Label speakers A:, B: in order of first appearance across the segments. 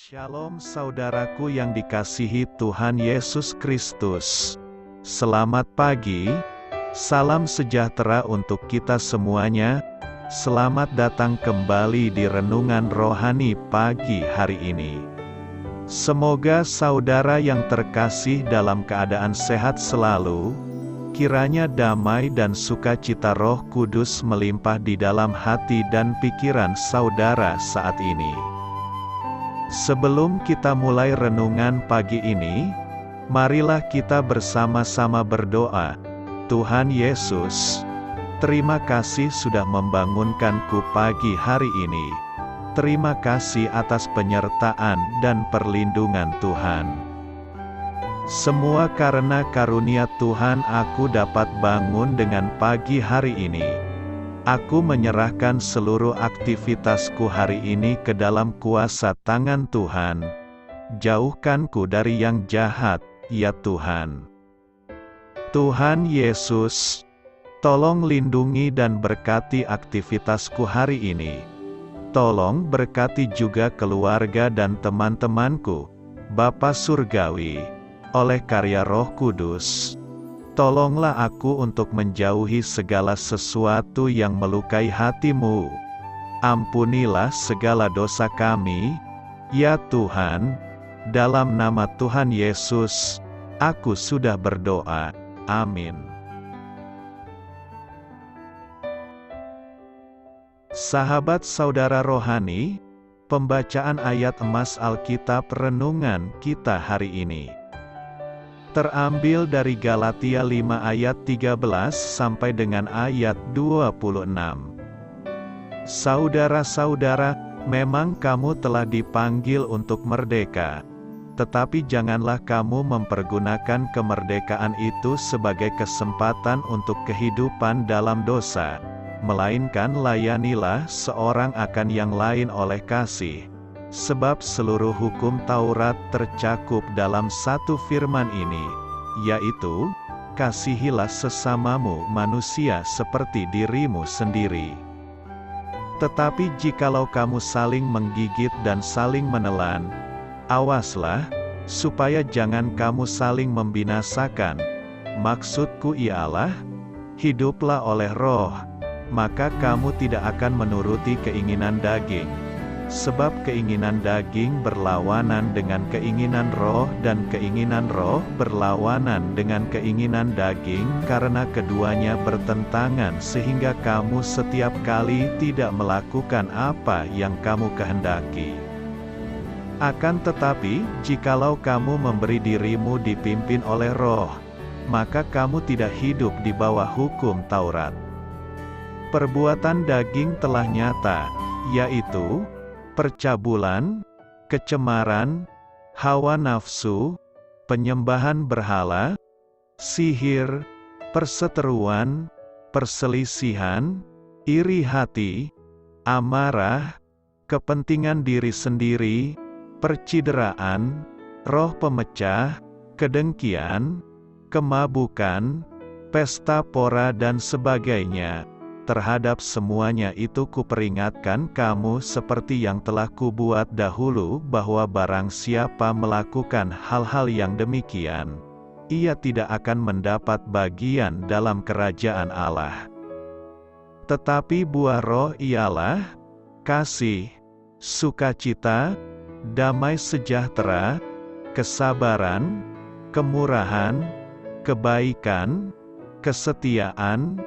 A: Shalom saudaraku yang dikasihi Tuhan Yesus Kristus. Selamat pagi, salam sejahtera untuk kita semuanya. Selamat datang kembali di Renungan Rohani pagi hari ini. Semoga saudara yang terkasih dalam keadaan sehat selalu. Kiranya damai dan sukacita Roh Kudus melimpah di dalam hati dan pikiran saudara saat ini. Sebelum kita mulai renungan pagi ini, marilah kita bersama-sama berdoa. Tuhan Yesus, terima kasih sudah membangunkanku pagi hari ini. Terima kasih atas penyertaan dan perlindungan Tuhan. Semua karena karunia Tuhan aku dapat bangun dengan pagi hari ini. Aku menyerahkan seluruh aktivitasku hari ini ke dalam kuasa tangan Tuhan. Jauhkanku dari yang jahat, ya Tuhan. Tuhan Yesus, tolong lindungi dan berkati aktivitasku hari ini. Tolong berkati juga keluarga dan teman-temanku, Bapa Surgawi, oleh karya Roh Kudus. Tolonglah aku untuk menjauhi segala sesuatu yang melukai hati-Mu. Ampunilah segala dosa kami, ya Tuhan. Dalam nama Tuhan Yesus, aku sudah berdoa. Amin. Sahabat saudara rohani, pembacaan ayat emas Alkitab renungan kita hari ini terambil dari Galatia 5 ayat 13 sampai dengan ayat 26. Saudara-saudara, memang kamu telah dipanggil untuk merdeka. Tetapi janganlah kamu mempergunakan kemerdekaan itu sebagai kesempatan untuk kehidupan dalam dosa. Melainkan layanilah seorang akan yang lain oleh kasih. Sebab seluruh hukum Taurat tercakup dalam satu firman ini, yaitu, kasihilah sesamamu manusia seperti dirimu sendiri. Tetapi jikalau kamu saling menggigit dan saling menelan, awaslah, supaya jangan kamu saling membinasakan. Maksudku ialah, hiduplah oleh roh, maka kamu tidak akan menuruti keinginan daging. Sebab keinginan daging berlawanan dengan keinginan roh dan keinginan roh berlawanan dengan keinginan daging karena keduanya bertentangan sehingga kamu setiap kali tidak melakukan apa yang kamu kehendaki. Akan tetapi, jikalau kamu memberi dirimu dipimpin oleh roh, maka kamu tidak hidup di bawah hukum Taurat. Perbuatan daging telah nyata, yaitu percabulan, kecemaran, hawa nafsu, penyembahan berhala, sihir, perseteruan, perselisihan, iri hati, amarah, kepentingan diri sendiri, percideraan, roh pemecah, kedengkian, kemabukan, pesta pora dan sebagainya. Terhadap semuanya itu kuperingatkan kamu seperti yang telah kubuat dahulu bahwa barang siapa melakukan hal-hal yang demikian, ia tidak akan mendapat bagian dalam kerajaan Allah. Tetapi buah roh ialah kasih, sukacita, damai sejahtera, kesabaran, kemurahan, kebaikan, kesetiaan,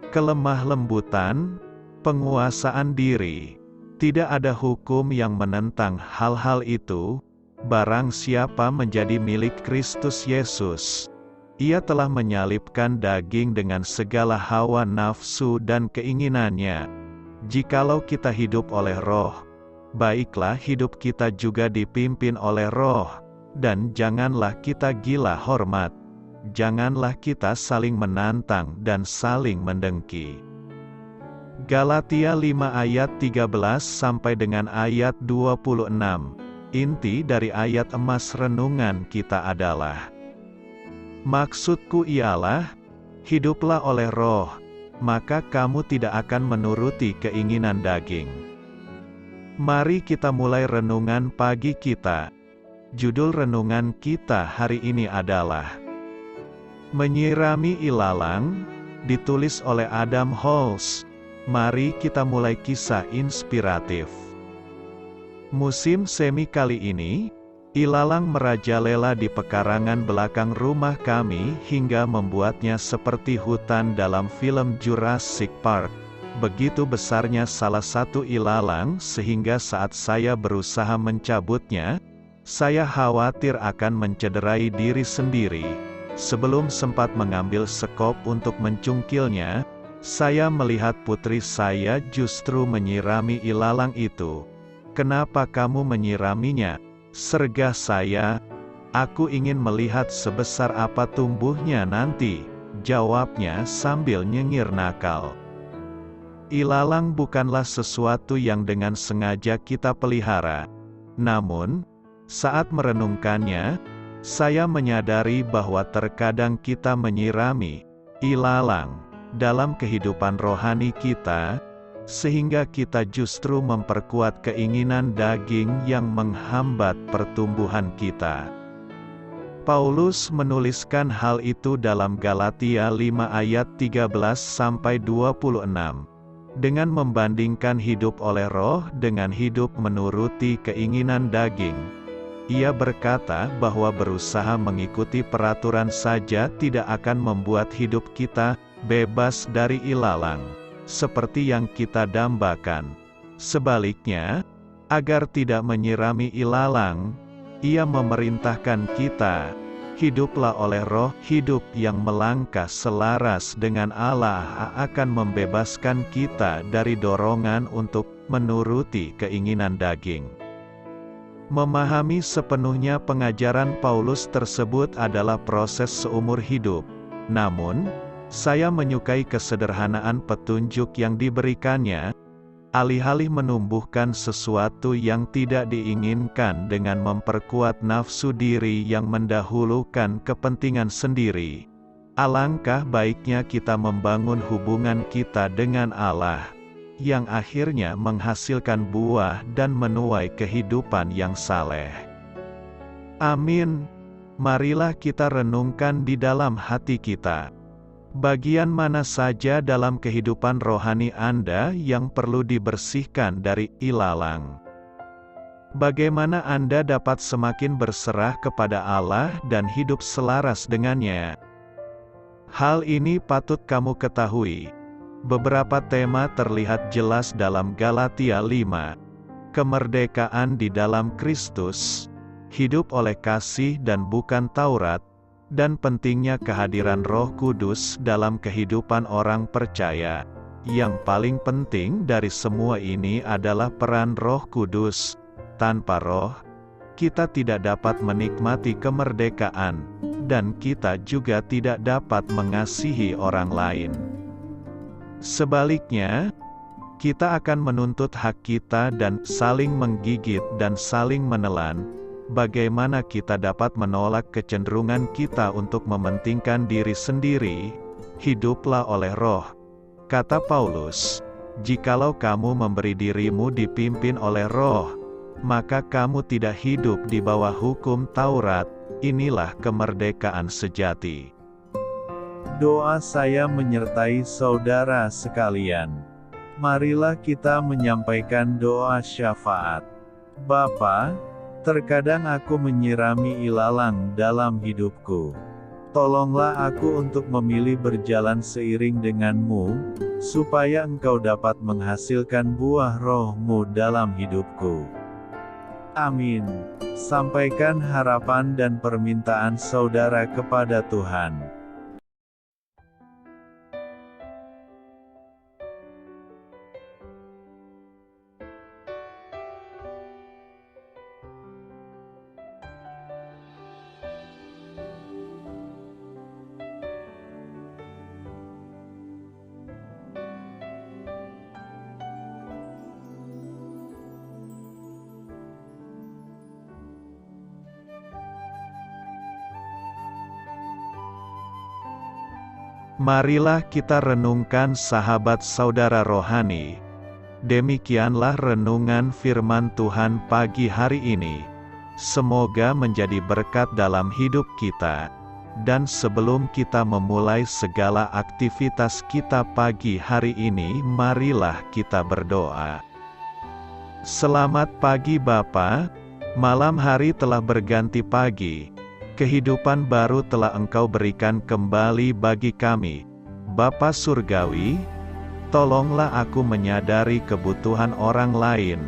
A: kelemah lembutan, penguasaan diri. Tidak ada hukum yang menentang hal-hal itu. Barang siapa menjadi milik Kristus Yesus, ia telah menyalibkan daging dengan segala hawa nafsu dan keinginannya. Jikalau kita hidup oleh roh, baiklah hidup kita juga dipimpin oleh roh, dan janganlah kita gila hormat. Janganlah kita saling menantang dan saling mendengki. Galatia 5 ayat 13 sampai dengan ayat 26. Inti dari ayat emas renungan kita adalah, maksudku ialah, hiduplah oleh roh, maka kamu tidak akan menuruti keinginan daging. Mari kita mulai renungan pagi kita. Judul renungan kita hari ini adalah Menyirami Ilalang, ditulis oleh Adam Holz. Mari kita mulai kisah inspiratif. Musim semi kali ini, ilalang merajalela di pekarangan belakang rumah kami hingga membuatnya seperti hutan dalam film Jurassic Park. Begitu besarnya salah satu ilalang sehingga saat saya berusaha mencabutnya, saya khawatir akan mencederai diri sendiri. Sebelum sempat mengambil sekop untuk mencungkilnya, saya melihat putri saya justru menyirami ilalang itu. "Kenapa kamu menyiraminya?" sergah saya. "Aku ingin melihat sebesar apa tumbuhnya nanti," jawabnya sambil nyengir nakal. Ilalang bukanlah sesuatu yang dengan sengaja kita pelihara. Namun, saat merenungkannya, saya menyadari bahwa terkadang kita menyirami ilalang dalam kehidupan rohani kita, sehingga kita justru memperkuat keinginan daging yang menghambat pertumbuhan kita. Paulus menuliskan hal itu dalam Galatia 5 ayat 13-26. Dengan membandingkan hidup oleh roh dengan hidup menuruti keinginan daging, ia berkata bahwa berusaha mengikuti peraturan saja tidak akan membuat hidup kita bebas dari ilalang, seperti yang kita dambakan. Sebaliknya, agar tidak menyirami ilalang, ia memerintahkan kita, hiduplah oleh roh. Hidup yang melangkah selaras dengan Allah akan membebaskan kita dari dorongan untuk menuruti keinginan daging. Memahami sepenuhnya pengajaran Paulus tersebut adalah proses seumur hidup. Namun, saya menyukai kesederhanaan petunjuk yang diberikannya. Alih-alih menumbuhkan sesuatu yang tidak diinginkan dengan memperkuat nafsu diri yang mendahulukan kepentingan sendiri, alangkah baiknya kita membangun hubungan kita dengan Allah, yang akhirnya menghasilkan buah dan menuai kehidupan yang saleh. Amin. Marilah kita renungkan di dalam hati kita. Bagian mana saja dalam kehidupan rohani Anda yang perlu dibersihkan dari ilalang? Bagaimana Anda dapat semakin berserah kepada Allah dan hidup selaras dengannya? Hal ini patut kamu ketahui. Beberapa tema terlihat jelas dalam Galatia 5. Kemerdekaan di dalam Kristus, hidup oleh kasih dan bukan Taurat, dan pentingnya kehadiran Roh Kudus dalam kehidupan orang percaya. Yang paling penting dari semua ini adalah peran Roh Kudus. Tanpa Roh, kita tidak dapat menikmati kemerdekaan, dan kita juga tidak dapat mengasihi orang lain. Sebaliknya, kita akan menuntut hak kita dan saling menggigit dan saling menelan. Bagaimana kita dapat menolak kecenderungan kita untuk mementingkan diri sendiri? Hiduplah oleh Roh. Kata Paulus, "Jikalau kamu memberi dirimu dipimpin oleh Roh, maka kamu tidak hidup di bawah hukum Taurat." Inilah kemerdekaan sejati. Doa saya menyertai saudara sekalian. Marilah kita menyampaikan doa syafaat. Bapa, terkadang aku menyirami ilalang dalam hidupku. Tolonglah aku untuk memilih berjalan seiring denganmu, supaya Engkau dapat menghasilkan buah Roh-Mu dalam hidupku. Amin. Sampaikan harapan dan permintaan saudara kepada Tuhan. Marilah kita renungkan sahabat saudara rohani. Demikianlah renungan firman Tuhan pagi hari ini. Semoga menjadi berkat dalam hidup kita. Dan sebelum kita memulai segala aktivitas kita pagi hari ini, marilah kita berdoa. Selamat pagi Bapa, malam hari telah berganti pagi. Kehidupan baru telah Engkau berikan kembali bagi kami. Bapa Surgawi, tolonglah aku menyadari kebutuhan orang lain,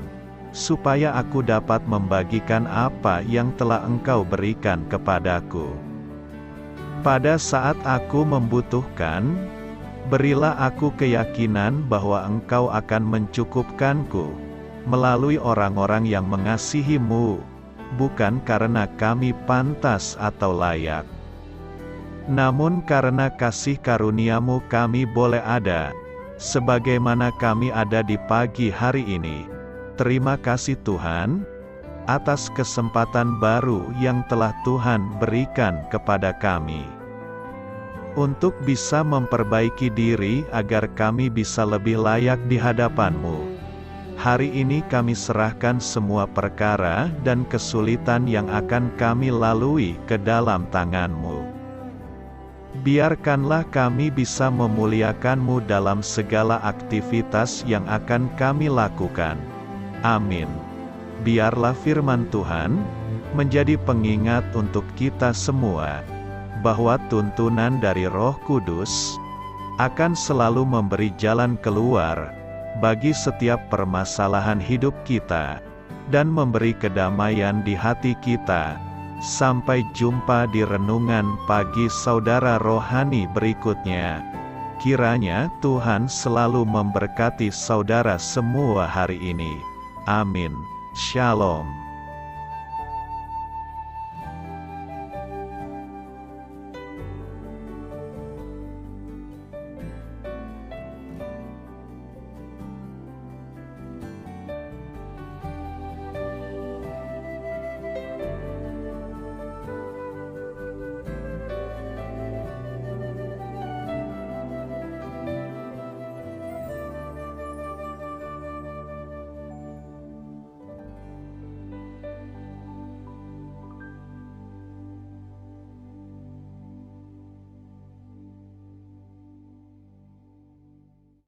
A: supaya aku dapat membagikan apa yang telah Engkau berikan kepadaku. Pada saat aku membutuhkan, berilah aku keyakinan bahwa Engkau akan mencukupkanku, melalui orang-orang yang mengasihi-Mu, bukan karena kami pantas atau layak, namun karena kasih karunia-Mu kami boleh ada, sebagaimana kami ada di pagi hari ini. Terima kasih Tuhan, atas kesempatan baru yang telah Tuhan berikan kepada kami. Untuk bisa memperbaiki diri agar kami bisa lebih layak di hadapan-Mu. Hari ini kami serahkan semua perkara dan kesulitan yang akan kami lalui ke dalam tangan-Mu. Biarkanlah kami bisa memuliakan-Mu dalam segala aktivitas yang akan kami lakukan. Amin. Biarlah firman Tuhan menjadi pengingat untuk kita semua, bahwa tuntunan dari Roh Kudus akan selalu memberi jalan keluar bagi setiap permasalahan hidup kita, dan memberi kedamaian di hati kita. Sampai jumpa di renungan pagi saudara rohani berikutnya. Kiranya Tuhan selalu memberkati saudara semua hari ini. Amin. Shalom.